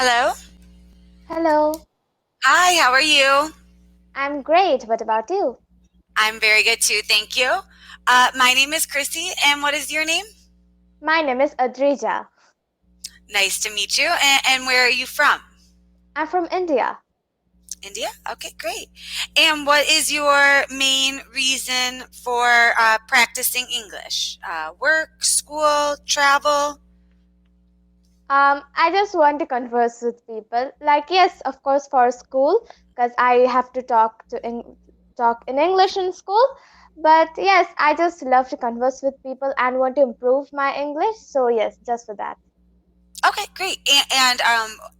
Hello. Hello, Hi, how are you? I'm great. What about you? I'm very good too, thank you. My name is Chrissy, and what is your name? My name is Adrija. Nice to meet you. And where are you from? I'm from India. India? Okay, great. And what is your main reason for practicing English? Work, school, travel? I just want to converse with people. Like, yes, of course, for school, because I have to talk in English in school. But yes, I just love to converse with people and want to improve my English. So yes, just for that. Okay, great. And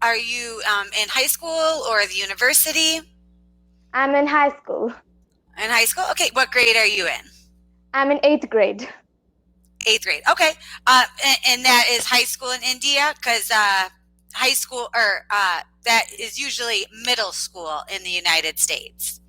are you in high school or the university? I'm in high school. In high school? Okay, what grade are you in? I'm in eighth grade. Eighth grade. Okay. And that is high school in India because high school or that is usually middle school in the United States.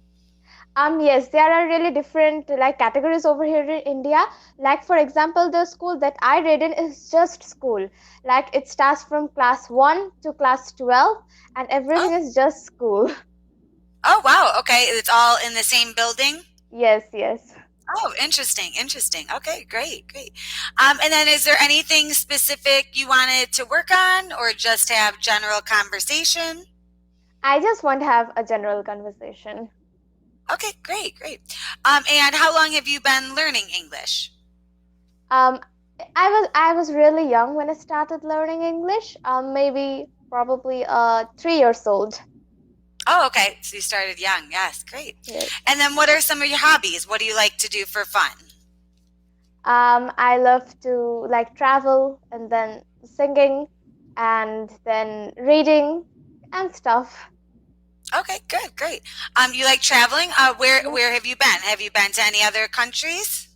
Yes, there are really different like categories over here in India. Like for example, the school that I read in is just school. Like it starts from class 1 to class 12 and everything Oh, is just school. oh wow. Okay. It's all in the same building. Yes, yes. Oh, interesting. Interesting. Okay, great, great. And then is there anything specific you wanted to work on or just have general conversation? I just want to have a general conversation. Okay, great, great. And how long have you been learning English? Um I was really young when I started learning English. Maybe probably 3 years old. Oh, okay. So you started young. Yes, great. Yes. And then what are some of your hobbies? What do you like to do for fun? I love to like travel and then singing and then reading and stuff. Okay, good, great. You like traveling? Where Yes, where have you been? Have you been to any other countries?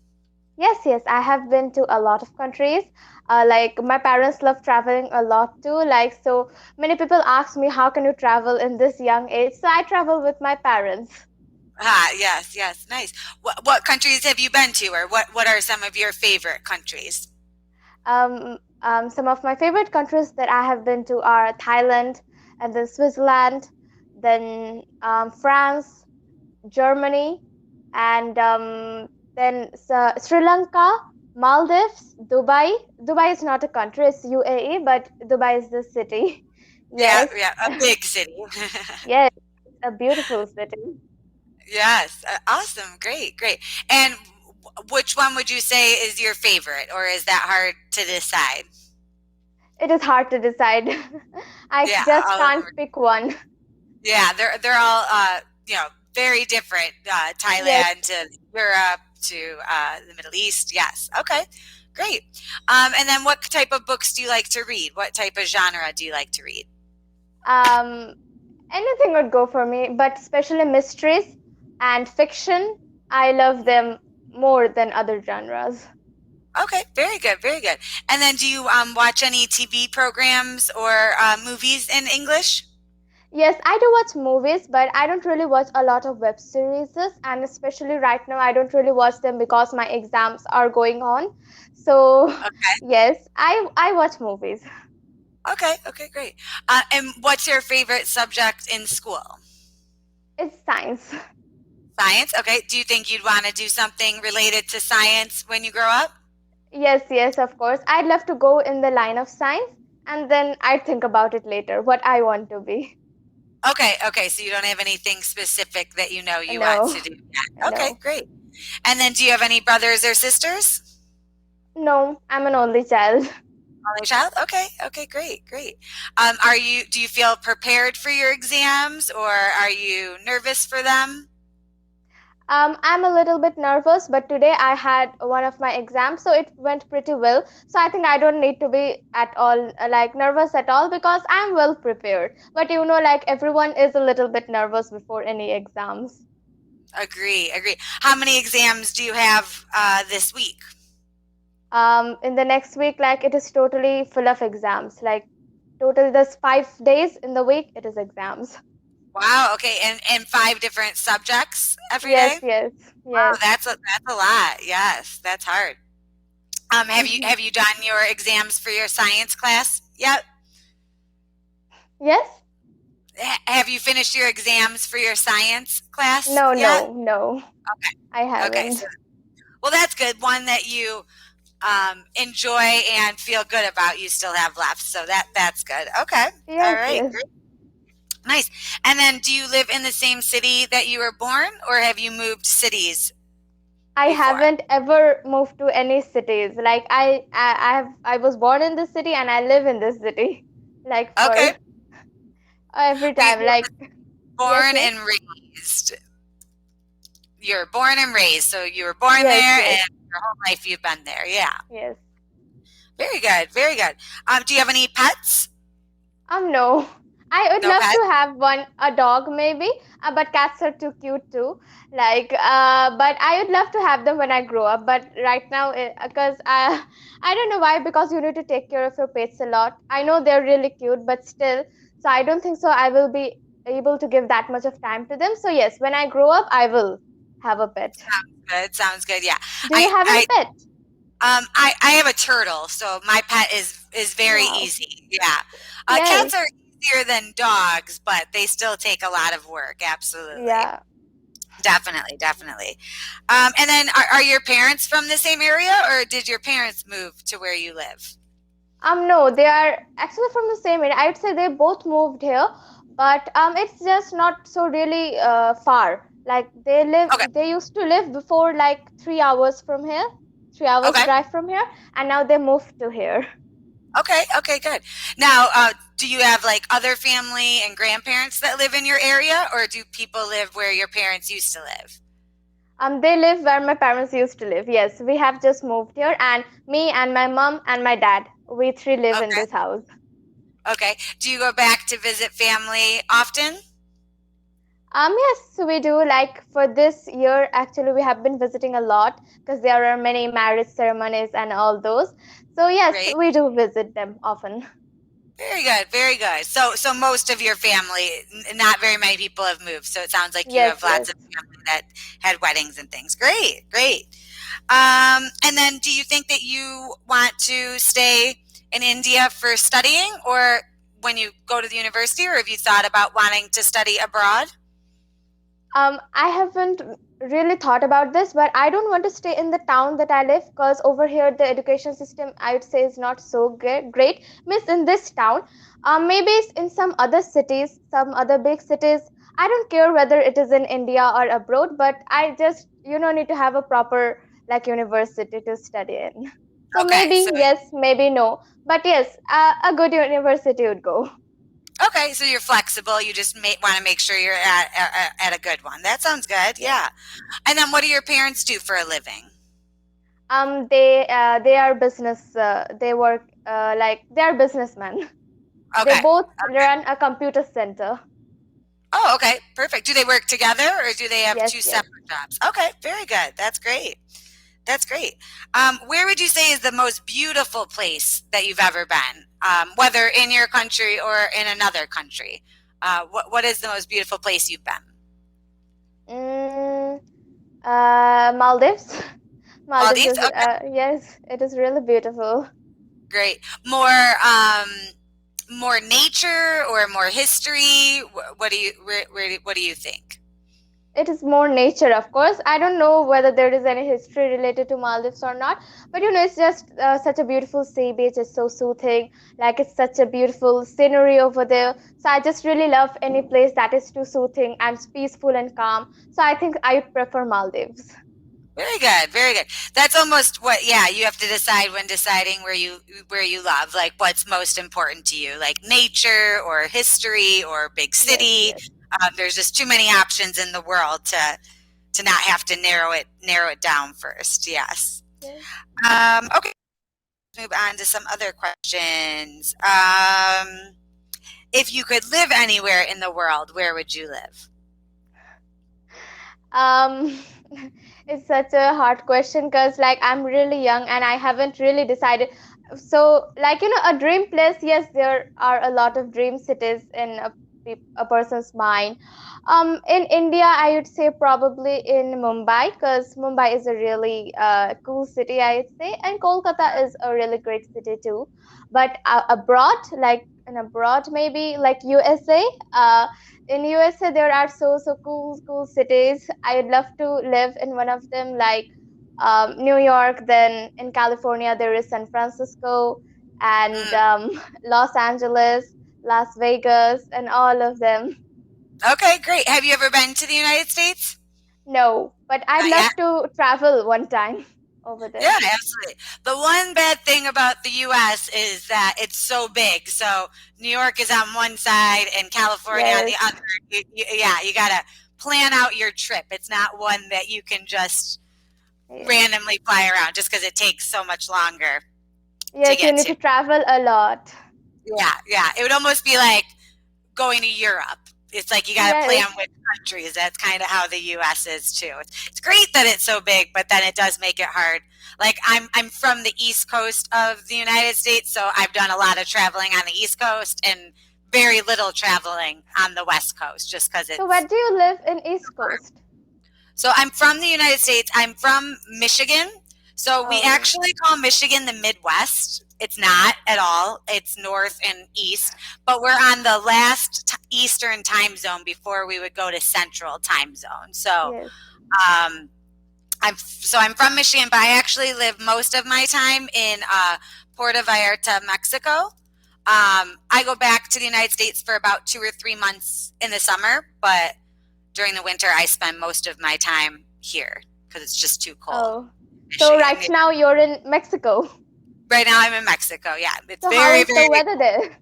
yes, yes. I have been to a lot of countries. Like my parents love traveling a lot too. Like so many people ask me, how can you travel in this young age? So I travel with my parents. Ah, yes, yes, nice. What countries have you been to, or what are some of your favorite countries? Some of my favorite countries that I have been to are Thailand, and then Switzerland, then France, Germany, and then Sri Lanka, Maldives, Dubai. Dubai is not a country, it's UAE, but Dubai is the city. Yeah, Yes, yeah, a big city. yes, it's a beautiful city. Yes, awesome, great, great. And which one would you say is your favorite, or is that hard to decide? It is hard to decide. I Yeah, just all of them. can't pick one. Yeah, they're all very different. Yes. Thailand to Europe to the Middle East. Yes. Okay. Great. And then what type of books do you like to read? What type of genre do you like to read? Um, Anything would go for me, but especially mysteries and fiction. I love them more than other genres. Okay. Very good. Very good. And then do you watch any TV programs or movies in English? Yes, I do watch movies, but I don't really watch a lot of web series, and especially right now, I don't really watch them because my exams are going on. So, Okay. yes, I watch movies. Okay. Okay. Great. And what's your favorite subject in school? It's science. Science. Okay. Do you think you'd want to do something related to science when you grow up? Yes, yes, of course. I'd love to go in the line of science, and then I'd think about it later, what I want to be. Okay, okay, so you don't have anything specific that you know you want No, to do yet. Okay, no, great. And then do you have any brothers or sisters? no, I'm an only child. Only child? Okay, okay, great, great. Do you feel prepared for your exams or are you nervous for them? I'm a little bit nervous, but today I had one of my exams, so it went pretty well. So I think I don't need to be at all like nervous at all because I'm well prepared. But like everyone is a little bit nervous before any exams. Agree, agree. How many exams do you have this week? In the next week, like it is totally full of exams. Like total, there's 5 days in the week. It is exams. Wow, okay, and five different subjects every Yes, day? yes, Wow, yes. that's a lot. Yes, that's hard. Have you Mhm. have you done your exams for your science class yet? Yes? Have you finished your exams for your science class No, yet? no, no. I Okay, so haven't. well, that's good. One that you enjoy and feel good about, you still have left. So that's good. Okay, all Yes, right, yes. great, nice. And then, do you live in the same city that you were born, or have you moved cities I before? haven't ever moved to any cities. Like I was born in this city and I live in this city. Like Okay, for every time. we Like yes, born yes. and raised. You're born and raised, so you were born Yes, there, yes. and your whole life you've been there. Yeah, Yes. very good, very good. Do you have any pets? No. I would No love pets. to have a dog maybe, but cats are too cute too. Like, but I would love to have them when I grow up. But right now, because I don't know why, because you need to take care of your pets a lot. I know they're really cute, but still, so I don't think so. I will be able to give that much of time to them. So yes, when I grow up, I will have a pet. Good. Sounds good. Yeah. Do you I have any I pet? I have a turtle, so my pet is very Wow. easy. Yeah. Cats Yes. are easier than dogs, but they still take a lot of work. Absolutely. Yeah. Definitely, definitely. And then are your parents from the same area, or did your parents move to where you live? No, they are actually from the same area. I would say they both moved here, but it's just not so really far. Like Okay. they used to live before like 3 hours from here, 3 hours Okay. drive from here, and now they moved to here. Okay. Okay. Good. Now, do you have like other family and grandparents that live in your area, or do people live where your parents used to live? They live where my parents used to live. Yes, we have just moved here, and me and my mom and my dad, we three live in Okay. this house. Okay. Do you go back to visit family often? Yes, we do. Like for this year, actually, we have been visiting a lot because there are many marriage ceremonies and all those. So yes, Great. we do visit them often. Very good. Very good. So most of your family, not very many people have moved. So it sounds like you Yes, have yes. lots of family that had weddings and things. Great. Great. And then do you think that you want to stay in India for studying or when you go to the university, or have you thought about wanting to study abroad? I haven't really thought about this, but I don't want to stay in the town that I live because over here the education system I would say is not so great. Miss in this town, maybe it's in some other cities, some other big cities. I don't care whether it is in India or abroad, but I just need to have a proper like university to study in. So Okay. maybe yes, maybe no, but yes, a good university would go. So you're flexible. You just want to make sure you're at a good one. That sounds good. Yes. Yeah. And then what do your parents do for a living? They are business. They work like they are businessmen. They Okay. both run a computer center. Oh, okay. Perfect. Do they work together or do they have Yes, two yes. separate jobs? Okay. Very good. That's great. That's great. Where would you say is the most beautiful place that you've ever been, whether in your country or in another country? What is the most beautiful place you've been? Mm, Maldives. Maldives Maldives? is Okay, yes, it is really beautiful. great. More nature or more history? What do you what do you think? It is more nature, of course. I don't know whether there is any history related to Maldives or not, but it's just such a beautiful sea beach. It's so soothing. Like it's such a beautiful scenery over there. So I just really love any place that is too soothing and peaceful and calm. So I think I would prefer Maldives. Very good, very good. That's almost what, yeah, you have to decide when deciding where you love, like what's most important to you, like nature or history or big Yes, city. yes, There's just too many options in the world to not have to narrow it down first. Yes. yes. Okay, let's move on to some other questions. If you could live anywhere in the world, where would you live? Um, it's such a hard question because like I'm really young and I haven't really decided. So like a dream place, yes, there are a lot of dream cities in a person's mind. In India, I would say probably in Mumbai because Mumbai is a really cool city, I would say, and Kolkata is a really great city too. But abroad, like in abroad, maybe like USA. In USA, there are so cool cities. I would love to live in one of them, like New York. Then in California, there is San Francisco and Mm. Los Angeles, Las Vegas, and all of them. Okay, great. Have you ever been to the United States? No, but I'd Not yet. love to travel one time over there. Yeah, absolutely. The one bad thing about the US is that it's so big. So New York is on one side and California on the Yes, other. Yeah, you got to plan out your trip. It's not one that you can just yes, randomly fly around just because it takes so much longer to yes. You get need to. to travel a lot. Yeah, yeah. It would almost be like going to Europe. It's like you got to plan Yes. which countries. That's kind of how the U.S. is too. It's great that it's so big, but then it does make it hard. Like I'm from the East Coast of the United States, so I've done a lot of traveling on the East Coast and very little traveling on the West Coast, just because So where it's. do you live in East Coast? So I'm from the United States. I'm from Michigan. So we Oh, actually call Michigan the Midwest. It's not at all. It's north and east, but we're on the last Eastern time zone before we would go to Central time zone. So yes. um, I'm from Michigan, but I actually live most of my time in Puerto Vallarta, Mexico. I go back to the United States for about 2 or 3 months in the summer, but during the winter, I spend most of my time here because it's just too cold. Oh, so Michigan. right now you're in Mexico. Right now, I'm in Mexico. Yeah, it's So how very, is the very. weather there?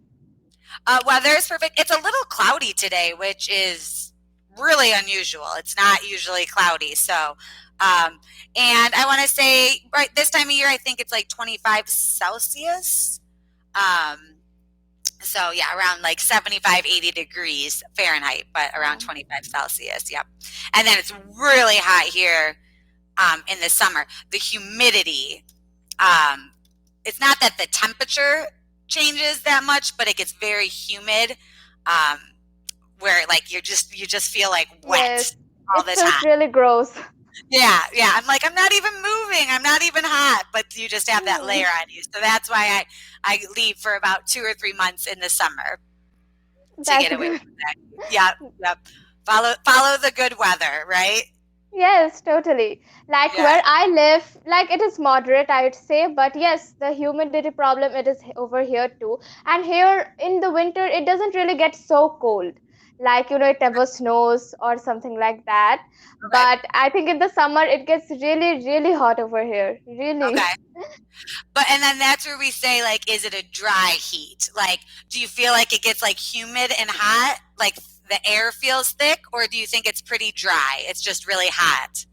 Weather is perfect. It's a little cloudy today, which is really unusual. It's not usually cloudy. So, and I want to say, right this time of year, I think it's like 25 Celsius. Um, so yeah, around like 75, 80 degrees Fahrenheit, but around Oh, 25 Celsius. Yep. And then it's really hot here in the summer. The humidity, um, it's not that the temperature changes that much, but it gets very humid, um, where like you just feel like yes. wet all It the feels time. really gross. Yeah, yeah. I'm like, I'm not even moving. I'm not even hot, but you just have that Hmm, layer on you. So that's why I leave for about 2 or 3 months in the summer to that's get away good. from that. Yep, yep. Follow the good weather, right? Yes, totally. Like Yeah. where I live, like it is moderate, I would say, but yes, the humidity problem it is over here too. And here in the winter, it doesn't really get so cold. Like, it never snows or something like that. Okay. But I think in the summer, it gets really, really hot over here. Okay. Really. But and then that's where we say like, is it a dry heat? Like, do you feel like it gets like humid and hot, like the air feels thick, or do you think it's pretty dry? It's just really hot.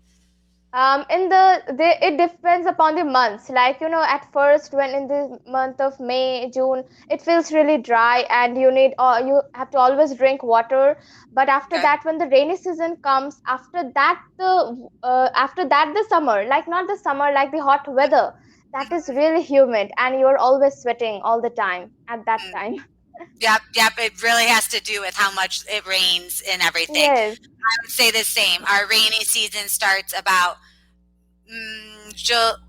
In it depends upon the months. Like, at first, when in the month of May, June, it feels really dry, and you have to always drink water. But after Okay. that, when the rainy season comes, after that the summer, like not the summer, like the hot weather, that is Mhm. really humid, and you're always sweating all the time at that Mm. time. Yep, yep. It really has to do with how much it rains and everything. Yes, I would say the same. Our rainy season starts about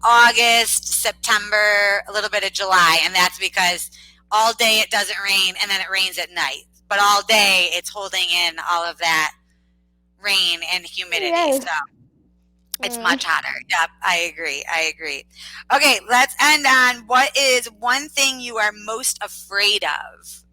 August, September, a little bit of July, and that's because all day it doesn't rain and then it rains at night. But all day it's holding in all of that rain and humidity. So yes. it's Hmm. much hotter. Yep, I agree. I agree. Okay, let's end on what is one thing you are most afraid of?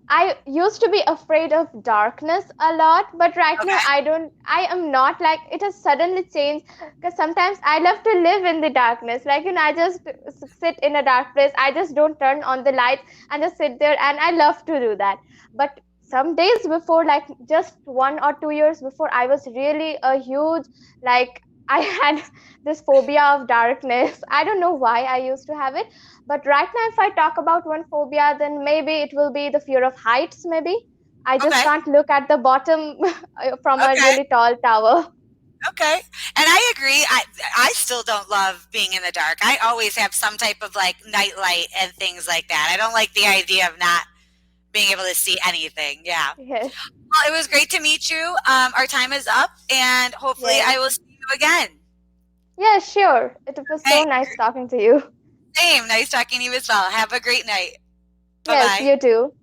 I used to be afraid of darkness a lot, but right now Okay. I am not. Like, it has suddenly changed, because sometimes I love to live in the darkness. Like, I just sit in a dark place. I just don't turn on the lights and just sit there, and I love to do that. But some days before, like just 1 or 2 years before, I was really a huge, like, I had this phobia of darkness. I don't know why I used to have it, but right now, if I talk about one phobia, then maybe it will be the fear of heights. Maybe I just Okay. can't look at the bottom from a Okay. really tall tower. Okay. And I agree. I still don't love being in the dark. I always have some type of like night light and things like that. I don't like the idea of not being able to see anything. Yeah. Yes, Well, it was great to meet you. Our time is up, and hopefully yes, I will see you again. yes, sure. It was so Okay. nice talking to you. Same. Nice talking to you as well. Have a great night. Bye Yes, bye. you too.